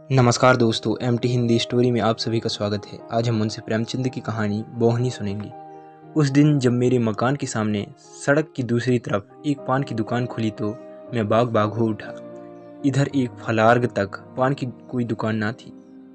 नमस्कार दोस्तों, MT Hindi story में आप सभी का स्वागत है। आज हम मुंशी प्रेमचंद की कहानी बोहनी सुनेंगे। उस दिन जब मेरे मकान के सामने सड़क की दूसरी तरफ एक पान की दुकान खुली तो मैं बाग बाग हो उठा। इधर एक फलार्ग तक पान की कोई दुकान ना थी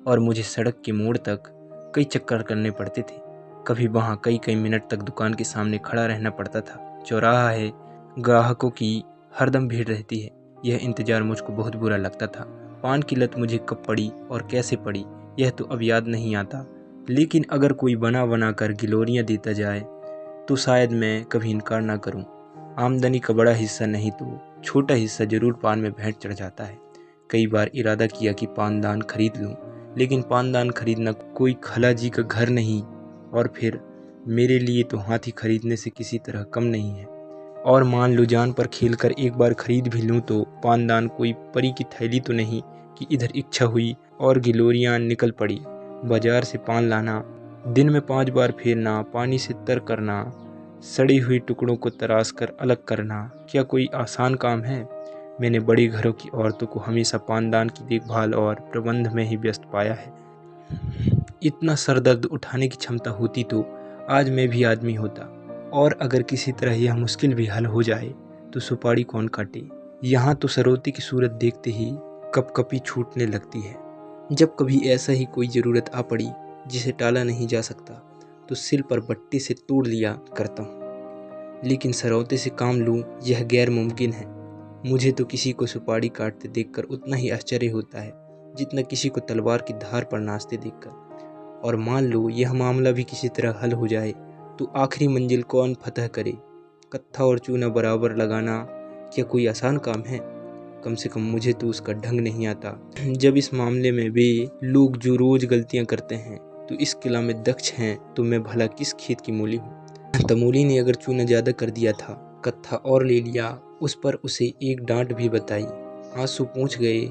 और मुझे सड़क के मोड़ तक कई चक्कर करने पड़ते थे। कभी वहाँ कई कई मिनट तक दुकान के सामने खड़ा रहना पड़ता था। चौराहा है, ग्राहकों की हरदम भीड़ रहती है। यह इंतज़ार मुझको बहुत बुरा लगता था। पान की लत मुझे कब पड़ी और कैसे पड़ी यह तो अब याद नहीं आता, लेकिन अगर कोई बना बना कर गिलोरियाँ देता जाए तो शायद मैं कभी इनकार ना करूं। आमदनी का बड़ा हिस्सा नहीं तो छोटा हिस्सा जरूर पान में भेंट चढ़ जाता है। कई बार इरादा किया कि पानदान खरीद लूं, लेकिन पानदान खरीदना कोई खलाजी का घर नहीं और फिर मेरे लिए तो हाथी खरीदने से किसी तरह कम नहीं है। और मान लो जान पर खेल कर एक बार खरीद भी लूँ तो पानदान कोई परी की थैली तो नहीं कि इधर इच्छा हुई और गिलोरियाँ निकल पड़ी। बाजार से पान लाना, दिन में 5 बार फेरना, पानी से तर करना, सड़ी हुई टुकड़ों को तराश कर अलग करना, क्या कोई आसान काम है? मैंने बड़े घरों की औरतों को हमेशा पानदान की देखभाल और प्रबंध में ही व्यस्त पाया है। इतना सरदर्द उठाने की क्षमता होती तो आज मैं भी आदमी होता। और अगर किसी तरह यह मुश्किल भी हल हो जाए तो सुपारी कौन काटे? यहाँ तो सरौती की सूरत देखते ही कपकपी छूटने लगती है। जब कभी ऐसा ही कोई ज़रूरत आ पड़ी जिसे टाला नहीं जा सकता तो सिल पर बट्टे से तोड़ लिया करता हूँ, लेकिन सरौते से काम लूँ यह गैर मुमकिन है। मुझे तो किसी को सुपारी काटते देखकर उतना ही आश्चर्य होता है जितना किसी को तलवार की धार पर नाचते देखकर। और मान लो यह मामला भी किसी तरह हल हो जाए तो आखिरी मंजिल कौन फतह करे? कत्था और चूना बराबर लगाना क्या कोई आसान काम है? कम से कम मुझे तो उसका ढंग नहीं आता। जब इस मामले में वे लोग जो रोज गलतियां करते हैं तो इस किला में दक्ष हैं तो मैं भला किस खेत की मूली हूँ? तमूली ने अगर चूना ज्यादा कर दिया था, कत्था और ले लिया, उस पर उसे एक डांट भी बताई, आंसू पूछ गए।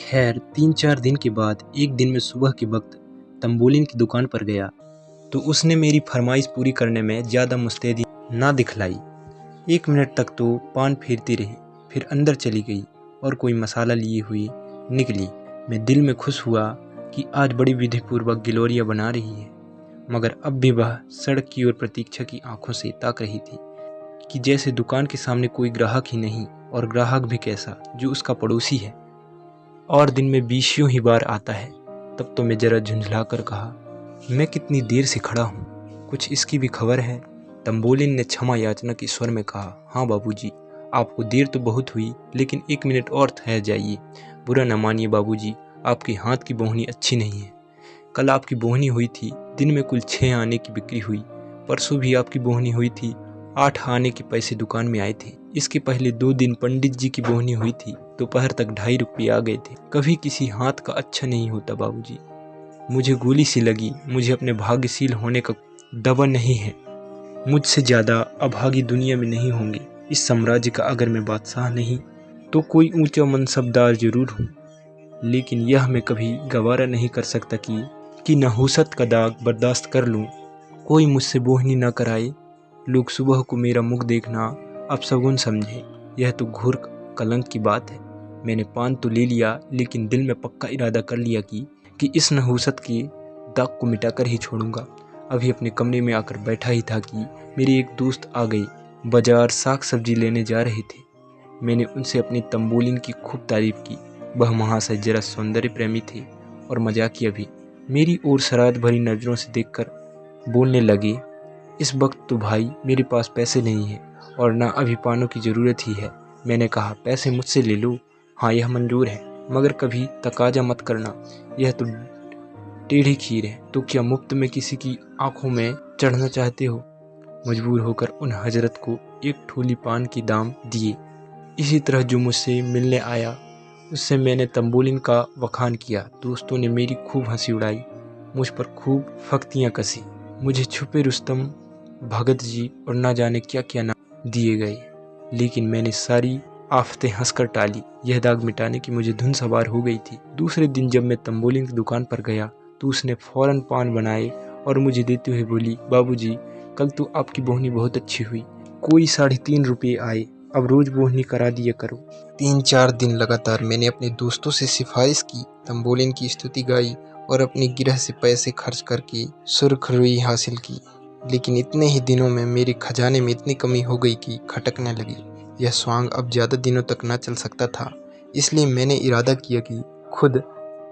खैर 3-4 दिन के बाद एक दिन में सुबह के वक्त तंबोलिन की दुकान पर गया तो उसने मेरी फरमाइश पूरी करने में ज़्यादा मुस्तैदी ना दिखलाई। 1 मिनट तक तो पान फेरती रही, फिर अंदर चली गई और कोई मसाला लिए हुई निकली। मैं दिल में खुश हुआ कि आज बड़ी विधिपूर्वक गिलोरियाँ बना रही है, मगर अब भी वह सड़क की ओर प्रतीक्षा की आंखों से ताक रही थी कि जैसे दुकान के सामने कोई ग्राहक ही नहीं, और ग्राहक भी कैसा जो उसका पड़ोसी है और दिन में 20 ही बार आता है। तब तो मैं जरा झुंझला कर कहा, मैं कितनी देर से खड़ा हूँ, कुछ इसकी भी खबर है? तंबोलिन ने क्षमा याचना के स्वर में कहा, हाँ बाबूजी, आपको देर तो बहुत हुई, लेकिन 1 मिनट और ठहर जाइए। बुरा न मानिए बाबूजी, आपके हाथ की बोहनी अच्छी नहीं है। कल आपकी बोहनी हुई थी, दिन में कुल 6 आने की बिक्री हुई। परसों भी आपकी बोहनी हुई थी, 8 आने के पैसे दुकान में आए थे। इसके पहले 2 दिन पंडित जी की बोहनी हुई थी, दोपहर तक 2.5 रुपये आ गए थे। कभी किसी हाथ का अच्छा नहीं होता बाबूजी। मुझे गोली सी लगी, मुझे अपने भाग्यशील होने का दवा नहीं है। मुझसे ज़्यादा अभागी दुनिया में नहीं होंगे। इस साम्राज्य का अगर मैं बादशाह नहीं तो कोई ऊंचा मनसबदार जरूर हूँ, लेकिन यह मैं कभी गवारा नहीं कर सकता कि नहुसत का दाग बर्दाश्त कर लूँ। कोई मुझसे बोहनी ना कराए, लोग सुबह को मेरा मुख देखना अपशगुन समझे, यह तो घोर कलंक की बात है। मैंने पान तो ले लिया, लेकिन दिल में पक्का इरादा कर लिया कि इस नहुसत के दाग को मिटाकर ही छोड़ूंगा। अभी अपने कमरे में आकर बैठा ही था कि मेरे एक दोस्त आ गए। बाजार साग सब्जी लेने जा रहे थे। मैंने उनसे अपनी तंबोलिन की खूब तारीफ की। वह महाशय जरा सौंदर्य प्रेमी थे और मजाकिया भी। मेरी ओर शरारत भरी नज़रों से देखकर बोलने लगे, इस वक्त तो भाई मेरे पास पैसे नहीं है और ना अभी पानों की ज़रूरत ही है। मैंने कहा, पैसे मुझसे ले लो, हाँ यह मंजूर है, मगर कभी तकाजा मत करना, यह तो टेढ़ी खीर है। तो क्या मुफ्त में किसी की आंखों में चढ़ना चाहते हो? मजबूर होकर उन हजरत को एक ठोली पान की दाम दिए। इसी तरह जो मुझसे मिलने आया उससे मैंने तंबोलिन का वखान किया। दोस्तों ने मेरी खूब हंसी उड़ाई, मुझ पर खूब फख्तियाँ कसी। मुझे छुपे रुस्तम, भगत जी और ना जाने क्या क्या नाम दिए गए, लेकिन मैंने सारी आफतें हंसकर टाली। यह दाग मिटाने की मुझे धुन सवार हो गई थी। दूसरे दिन जब मैं तंबोलिन की दुकान पर गया तो उसने फौरन पान बनाए और मुझे देते हुए बोली, बाबूजी, कल तो आपकी बोहनी बहुत अच्छी हुई, कोई 3.5 रुपये आए। अब रोज बोहनी करा दिया करो। 3-4 दिन लगातार मैंने अपने दोस्तों से सिफारिश की, तंबोलिन की स्तुति गाई और अपनी गिरह से पैसे खर्च करके सुर्खरुई हासिल की। लेकिन इतने ही दिनों में मेरे खजाने में इतनी कमी हो गई कि खटकने लगी। यह स्वांग अब ज़्यादा दिनों तक न चल सकता था, इसलिए मैंने इरादा किया कि खुद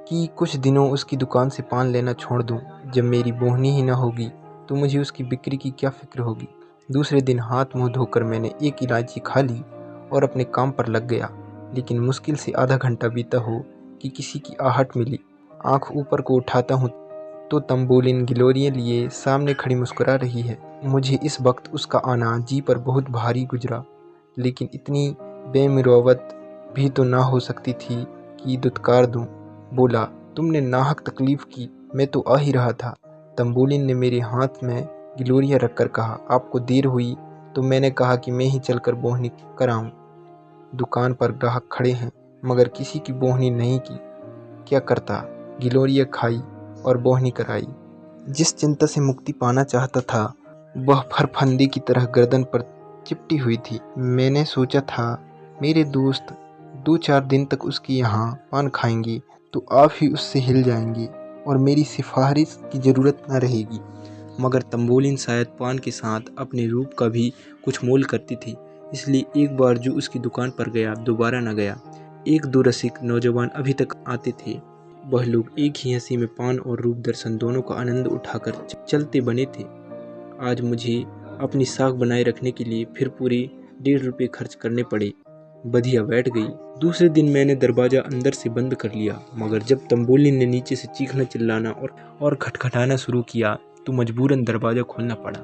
कि कुछ दिनों उसकी दुकान से पान लेना छोड़ दूं। जब मेरी बोहनी ही न होगी तो मुझे उसकी बिक्री की क्या फिक्र होगी। दूसरे दिन हाथ मुंह धोकर मैंने एक इलायची खा ली और अपने काम पर लग गया। लेकिन मुश्किल से आधा घंटा बीता हो कि किसी की आहट मिली। आंख ऊपर को उठाता हूँ तो तंबोलिन गिलोरियाँ लिए सामने खड़ी मुस्कुरा रही है। मुझे इस वक्त उसका आना जी पर बहुत भारी गुजरा, लेकिन इतनी बेमुरवत भी तो ना हो सकती थी कि दुत्कार दूं। बोला, तुमने नाहक तकलीफ की, मैं तो आ ही रहा था। तंबोलिन ने मेरे हाथ में गिलोरियाँ रखकर कहा, आपको देर हुई तो मैंने कहा कि मैं ही चलकर बोहनी कराऊं। दुकान पर ग्राहक खड़े हैं मगर किसी की बोहनी नहीं की। क्या करता, गिलोरियाँ खाई और बोहनी कराई। जिस चिंता से मुक्ति पाना चाहता था वह फरफंदे की तरह गर्दन पर चिपटी हुई थी। मैंने सोचा था मेरे दोस्त 2-4 दिन तक उसके यहाँ पान खाएंगे तो आप ही उससे हिल जाएंगे और मेरी सिफारिश की ज़रूरत न रहेगी। मगर तंबोलिन शायद पान के साथ अपने रूप का भी कुछ मोल करती थी, इसलिए एक बार जो उसकी दुकान पर गया दोबारा न गया। 1-2 रसिक नौजवान अभी तक आते थे। वह लोग एक ही हंसी में पान और रूप दर्शन दोनों का आनंद उठाकर चलते बने थे। आज मुझे अपनी साख बनाए रखने के लिए फिर पूरे 1.5 रुपये खर्च करने पड़े। बधिया बैठ गई। दूसरे दिन मैंने दरवाज़ा अंदर से बंद कर लिया, मगर जब तंबोलिन ने नीचे से चीखना चिल्लाना और खटखटाना शुरू किया तो मजबूरन दरवाज़ा खोलना पड़ा।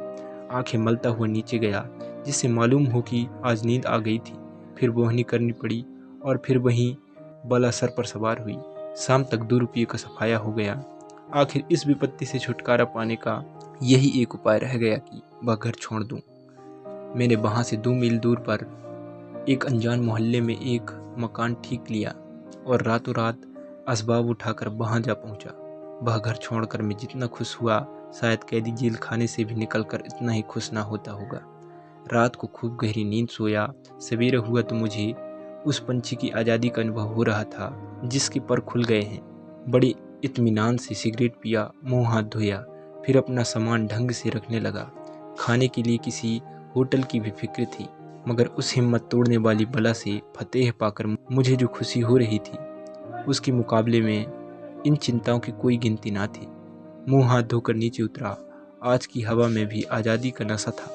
आंखें मलता हुआ नीचे गया, जिससे मालूम हो कि आज नींद आ गई थी। फिर बोहनी करनी पड़ी और फिर वहीं बला सर पर सवार हुई। शाम तक 2 रुपये का सफाया हो गया। आखिर इस विपत्ति से छुटकारा पाने का यही एक उपाय रह गया कि वह घर छोड़ दूं। मैंने वहाँ से 2 मील दूर पर एक अनजान मोहल्ले में एक मकान ठीक लिया और रातों रात असबाब उठाकर वहाँ जा पहुँचा। वह घर छोड़कर मैं जितना खुश हुआ शायद कैदी जेल खाने से भी निकलकर इतना ही खुश ना होता होगा। रात को खूब गहरी नींद सोया। सवेरे हुआ तो मुझे उस पंछी की आज़ादी का अनुभव हो रहा था जिसके पर खुल गए हैं। बड़े इत्मीनान से सिगरेट पिया, मुंह हाथ धोया, फिर अपना सामान ढंग से रखने लगा। खाने के लिए किसी होटल की भी फिक्र थी, मगर उस हिम्मत तोड़ने वाली बला से फतेह पाकर मुझे जो खुशी हो रही थी उसके मुकाबले में इन चिंताओं की कोई गिनती ना थी। मुंह हाथ धोकर नीचे उतरा। आज की हवा में भी आज़ादी का नशा था।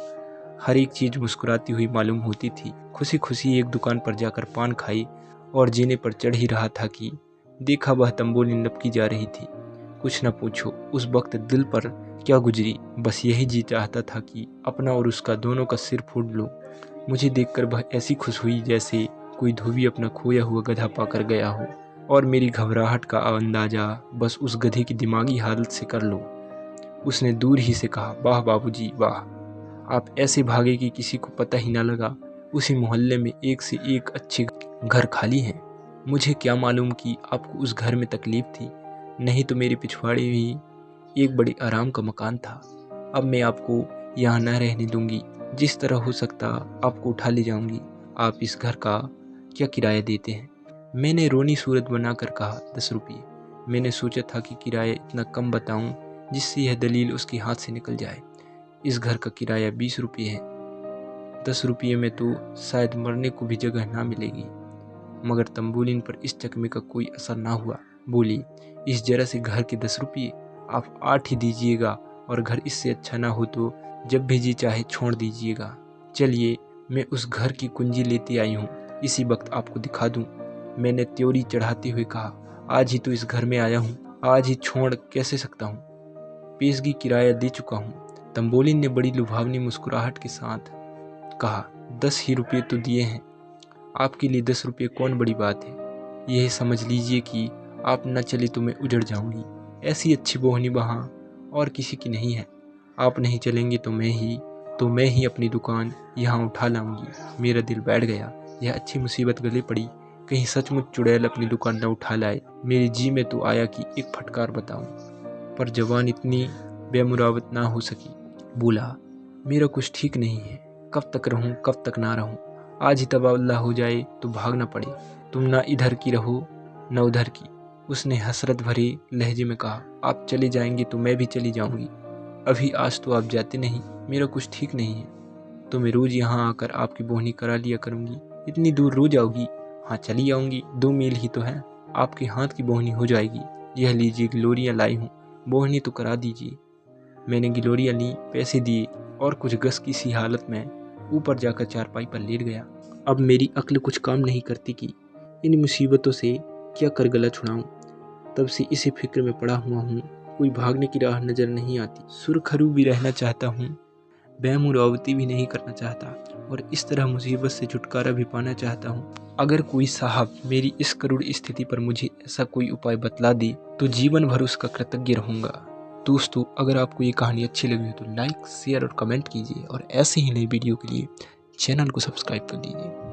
हर एक चीज़ मुस्कुराती हुई मालूम होती थी। खुशी खुशी एक दुकान पर जाकर पान खाई और जीने पर चढ़ ही रहा था कि देखा वह तंबोलिन लपकी जा रही थी। कुछ न पूछो उस वक्त दिल पर क्या गुजरी, बस यही जी चाहता था कि अपना और उसका दोनों का सिर फोड़ लूं। मुझे देखकर वह ऐसी खुश हुई जैसे कोई धोबी अपना खोया हुआ गधा पाकर गया हो, और मेरी घबराहट का अंदाजा बस उस गधे की दिमागी हालत से कर लो। उसने दूर ही से कहा, वाह बाबूजी वाह, आप ऐसे भागे कि किसी को पता ही ना लगा। उसी मोहल्ले में एक से एक अच्छे घर खाली हैं। मुझे क्या मालूम कि आपको उस घर में तकलीफ थी, नहीं तो मेरे पिछवाड़े ही एक बड़े आराम का मकान था। अब मैं आपको यहाँ न रहने दूंगी, जिस तरह हो सकता आपको उठा ले जाऊंगी। आप इस घर का क्या किराया देते हैं? मैंने रोनी सूरत बनाकर कहा, 10 रुपये। मैंने सोचा था कि किराया इतना कम बताऊं जिससे यह दलील उसके हाथ से निकल जाए। इस घर का किराया 20 रुपये है। 10 रुपये में तो शायद मरने को भी जगह ना मिलेगी। मगर तंबोलिन पर इस चकमे का कोई असर ना हुआ। बोली, इस जरा से घर के 10 रुपये आप 8 ही दीजिएगा, और घर इससे अच्छा ना हो तो जब भी जी चाहे छोड़ दीजिएगा। चलिए, मैं उस घर की कुंजी लेती आई हूँ, इसी वक्त आपको दिखा दूँ। मैंने त्योरी चढ़ाते हुए कहा, आज ही तो इस घर में आया हूँ, आज ही छोड़ कैसे सकता हूँ? पेशगी किराया दे चुका हूँ। तंबोलिन ने बड़ी लुभावनी मुस्कुराहट के साथ कहा, 10 ही रुपये तो दिए हैं। आपके लिए 10 रुपये कौन बड़ी बात है? यह समझ लीजिए कि आप न चले तो मैं उजड़ जाऊंगी। ऐसी अच्छी बोहनी वहाँ और किसी की नहीं है। आप नहीं चलेंगे तो मैं ही अपनी दुकान यहाँ उठा लाऊंगी। मेरा दिल बैठ गया। यह अच्छी मुसीबत गले पड़ी, कहीं सचमुच चुड़ैल अपनी दुकान न उठा लाए। मेरे जी में तो आया कि एक फटकार बताऊं, पर जवान इतनी बेमुरावत ना हो सकी। बोला, मेरा कुछ ठीक नहीं है, कब तक रहूं कब तक ना रहूं। आज ही तबादला हो जाए तो भाग न पड़े। तुम ना इधर की रहो न उधर की। उसने हसरत भरे लहजे में कहा, आप चले जाएंगे तो मैं भी चली जाऊंगी। अभी आज तो आप जाते नहीं, मेरा कुछ ठीक नहीं है। तो मैं रोज़ यहाँ आकर आपकी बोहनी करा लिया करूँगी। इतनी दूर रोज आओगी? हाँ चली आऊँगी, 2 मील ही तो है। आपके हाथ की बोहनी हो जाएगी। यह लीजिए गिलोरियाँ लाई हूँ, बोहनी तो करा दीजिए। मैंने गिलोरियाँ ली, पैसे दिए और कुछ गस की सी हालत में ऊपर जाकर चारपाई पर लेट गया। अब मेरी अक्ल कुछ काम नहीं करती कि इन मुसीबतों से क्या कर गला छुड़ाऊँ। तब से इसी फिक्र में पड़ा हुआ हूँ। कोई भागने की राह नजर नहीं आती। सुरखरू भी रहना चाहता हूँ, बेमुरौवती भी नहीं करना चाहता और इस तरह मुसीबत से छुटकारा भी पाना चाहता हूँ। अगर कोई साहब मेरी इस करुण स्थिति पर मुझे ऐसा कोई उपाय बतला दे तो जीवन भर उसका कृतज्ञ रहूँगा। दोस्तों, अगर आपको ये कहानी अच्छी लगी हो तो लाइक, शेयर और कमेंट कीजिए और ऐसे ही नई वीडियो के लिए चैनल को सब्सक्राइब कर लीजिए।